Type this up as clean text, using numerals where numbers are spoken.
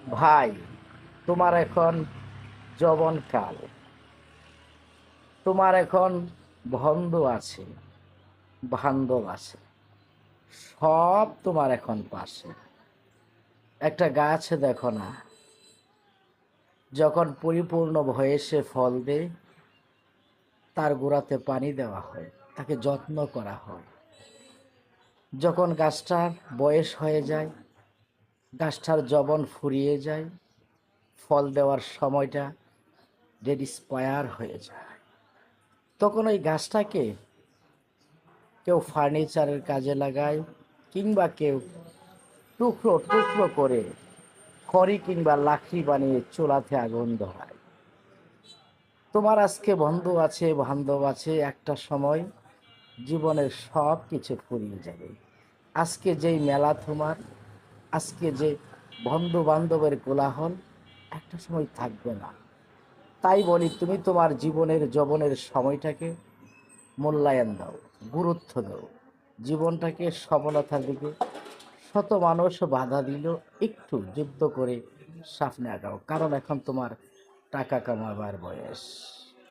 ভাই, তোমার এখন যৌবনকাল, তোমার এখন বন্ধু আছে, বান্ধব আছে, সব তোমার এখন পাশে। একটা গাছ দেখো না, যখন পরিপূর্ণ বয়সে ফল দেয়, তার গোড়াতে পানি দেওয়া হয়, তাকে যত্ন করা হয়। যখন গাছটার বয়স হয়ে যায়, গাছটার যৌবন ফুরিয়ে যায়, ফল দেওয়ার সময়টা ডেড এক্সপায়ার হয়ে যায়, তখন ওই গাছটাকে কেউ ফার্নিচারের কাজে লাগায়, কিংবা কেউ টুকরো টুকরো করে খড়ি কিংবা লাকড়ি বানিয়ে চুলাতে আগুন ধরায়। তোমার আজকে বন্ধু আছে, বান্ধব আছে, একটা সময় জীবনের সব কিছু ফুরিয়ে যাবে। আজকে যেই মেলা তোমার, আজকে যে বন্ধু বান্ধবের কোলাহল, একটা সময় থাকবে না। তাই বলি, তুমি তোমার জীবনের যৌবনের সময়টাকে মূল্যায়ন দাও, গুরুত্ব দাও। জীবনটাকে সফলতার দিকে শত মানুষ বাধা দিল, একটু যুদ্ধ করে সামনে আগাও, কারণ এখন তোমার টাকা কামাবার বয়স।